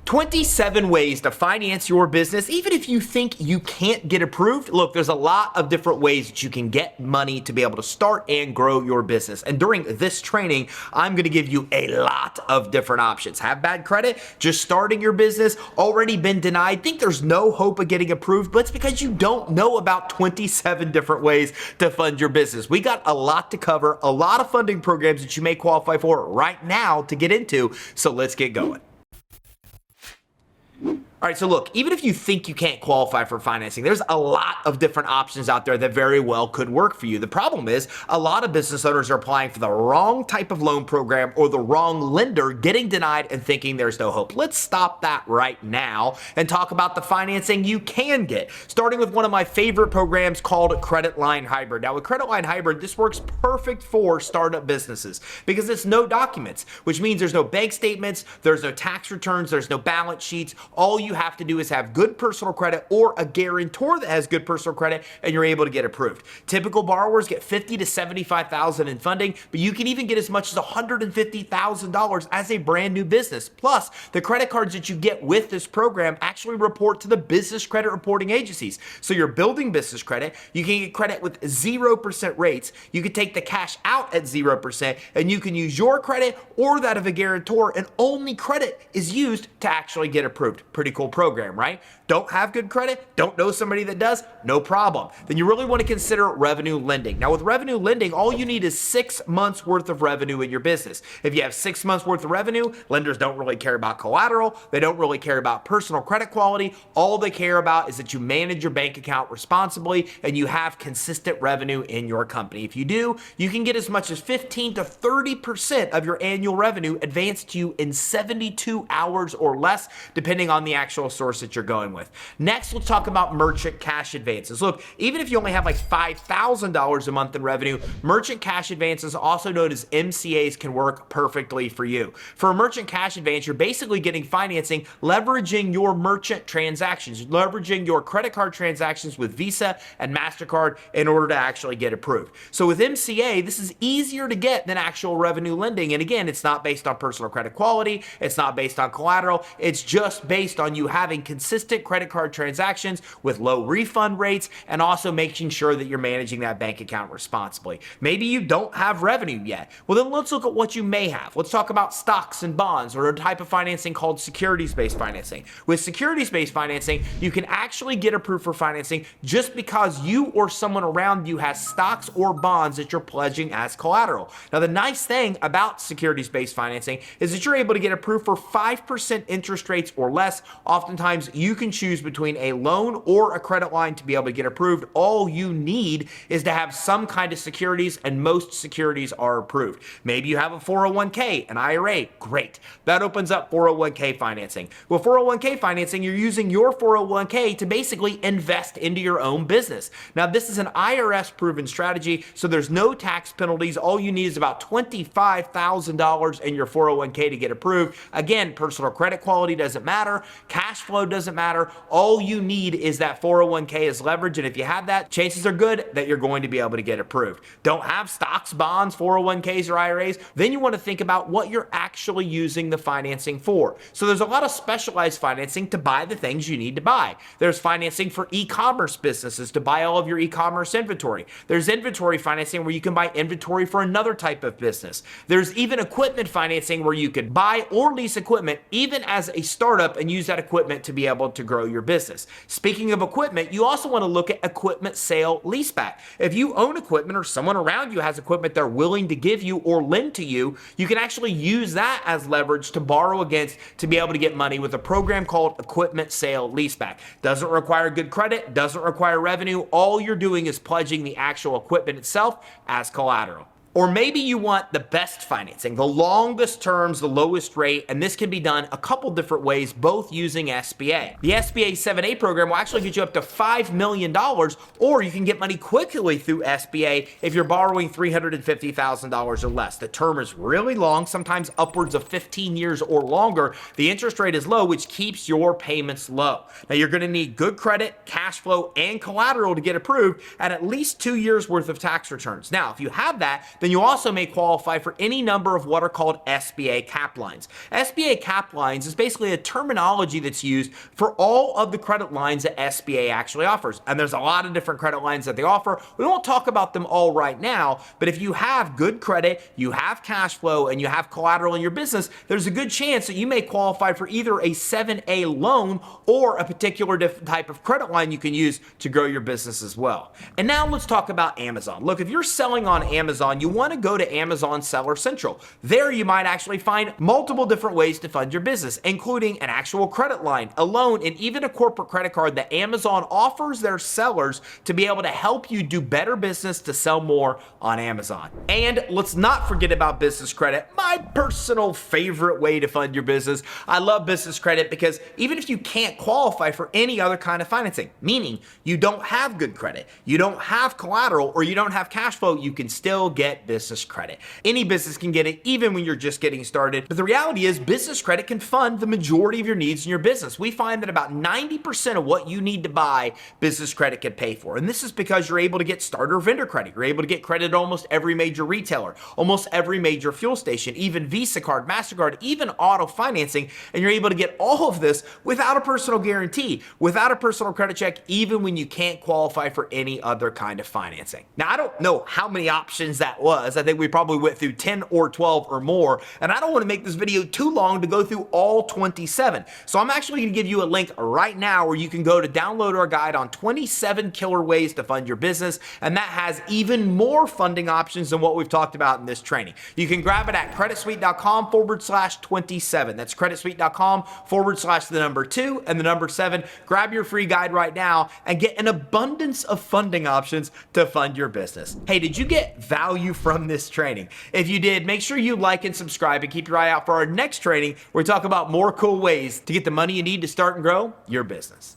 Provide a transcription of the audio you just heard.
27 ways to finance your business, even if you think you can't get approved. Look, there's a lot of different ways that you can get money to be able to start and grow your business. And during this training, I'm going to give you a lot of different options. Have bad credit, just starting your business, already been denied, think there's no hope of getting approved, but it's because you don't know about 27 different ways to fund your business. We got a lot to cover, a lot of funding programs that you may qualify for right now to get into. So let's get going. All right, so look, even if you think you can't qualify for financing, there's a lot of different options out there that very well could work for you. The problem is a lot of business owners are applying for the wrong type of loan program or the wrong lender, getting denied and thinking there's no hope. Let's stop that right now and talk about the financing you can get, starting with one of my favorite programs called Credit Line Hybrid. Now with Credit Line Hybrid, this works perfect for startup businesses because it's no documents, which means there's no bank statements, there's no tax returns, there's no balance sheets. All you have to do is have good personal credit or a guarantor that has good personal credit, and you're able to get approved. Typical borrowers get $50,000 to $75,000 in funding, but you can even get as much as $150,000 as a brand new business. Plus, the credit cards that you get with this program actually report to the business credit reporting agencies. So you're building business credit. You can get credit with 0% rates. You can take the cash out at 0%, and you can use your credit or that of a guarantor, and only credit is used to actually get approved. Pretty cool program, right? Don't have good credit? Don't know somebody that does? No problem. Then you really want to consider revenue lending. Now with revenue lending, all you need is 6 months worth of revenue in your business. If you have 6 months worth of revenue, lenders don't really care about collateral. They don't really care about personal credit quality. All they care about is that you manage your bank account responsibly and you have consistent revenue in your company. If you do, you can get as much as 15 to 30% of your annual revenue advanced to you in 72 hours or less, depending on the actual source that you're going with. Next, let's talk about merchant cash advances. Look, even if you only have like $5,000 a month in revenue, merchant cash advances, also known as MCAs, can work perfectly for you. For a merchant cash advance, you're basically getting financing, leveraging your merchant transactions, leveraging your credit card transactions with Visa and MasterCard in order to actually get approved. So with MCA, this is easier to get than actual revenue lending. And again, it's not based on personal credit quality. It's not based on collateral. It's just based on you having consistent credit card transactions with low refund rates and also making sure that you're managing that bank account responsibly. Maybe you don't have revenue yet. Well, then let's look at what you may have. Let's talk about stocks and bonds, or a type of financing called securities-based financing. With securities-based financing, you can actually get approved for financing just because you or someone around you has stocks or bonds that you're pledging as collateral. Now, the nice thing about securities-based financing is that you're able to get approved for 5% interest rates or less. Oftentimes, you can choose between a loan or a credit line to be able to get approved. All you need is to have some kind of securities, and most securities are approved. Maybe you have a 401k, an IRA, great. That opens up 401k financing. With 401k financing, you're using your 401k to basically invest into your own business. Now, this is an IRS proven strategy, so there's no tax penalties. All you need is about $25,000 in your 401k to get approved. Again, personal credit quality doesn't matter. Cash flow doesn't matter. All you need is that 401k as leverage, and if you have that, chances are good that you're going to be able to get approved. Don't have stocks, bonds, 401ks, or IRAs? Then you want to think about what you're actually using the financing for. So there's a lot of specialized financing to buy the things you need to buy. There's financing for e-commerce businesses to buy all of your e-commerce inventory. There's inventory financing where you can buy inventory for another type of business. There's even equipment financing where you could buy or lease equipment even as a startup and use that equipment to be able to grow your business. Speaking of equipment, you also want to look at equipment sale leaseback. If you own equipment or someone around you has equipment they're willing to give you or lend to you, you can actually use that as leverage to borrow against to be able to get money with a program called equipment sale leaseback. Doesn't require good credit, doesn't require revenue. All you're doing is pledging the actual equipment itself as collateral. Or maybe you want the best financing, the longest terms, the lowest rate, and this can be done a couple different ways, both using SBA. The SBA 7A program will actually get you up to $5 million, or you can get money quickly through SBA if you're borrowing $350,000 or less. The term is really long, sometimes upwards of 15 years or longer. The interest rate is low, which keeps your payments low. Now, you're going to need good credit, cash flow, and collateral to get approved, and at least 2 years worth of tax returns. Now, if you have that, then you also may qualify for any number of what are called SBA cap lines. SBA cap lines is basically a terminology that's used for all of the credit lines that SBA actually offers. And there's a lot of different credit lines that they offer. We won't talk about them all right now, but if you have good credit, you have cash flow, and you have collateral in your business, there's a good chance that you may qualify for either a 7A loan or a particular different type of credit line you can use to grow your business as well. And now let's talk about Amazon. Look, if you're selling on Amazon, you want to go to Amazon Seller Central. There you might actually find multiple different ways to fund your business, including an actual credit line, a loan, and even a corporate credit card that Amazon offers their sellers to be able to help you do better business to sell more on Amazon. And let's not forget about business credit, my personal favorite way to fund your business. I love business credit because even if you can't qualify for any other kind of financing, meaning you don't have good credit, you don't have collateral, or you don't have cash flow, you can still get business credit. Any business can get it, even when you're just getting started. But the reality is business credit can fund the majority of your needs in your business. We find that about 90% of what you need to buy, business credit can pay for. And this is because you're able to get starter vendor credit. You're able to get credit at almost every major retailer, almost every major fuel station, even Visa card, MasterCard, even auto financing. And you're able to get all of this without a personal guarantee, without a personal credit check, even when you can't qualify for any other kind of financing. Now, I don't know how many options that was. I think we probably went through 10 or 12 or more, and I don't want to make this video too long to go through all 27. So I'm actually going to give you a link right now where you can go to download our guide on 27 killer ways to fund your business, and that has even more funding options than what we've talked about in this training. You can grab it at creditsuite.com/27. That's creditsuite.com/2 and the number 7. Grab your free guide right now and get an abundance of funding options to fund your business. Hey, did you get value from this training? If you did, make sure you like and subscribe and keep your eye out for our next training where we talk about more cool ways to get the money you need to start and grow your business.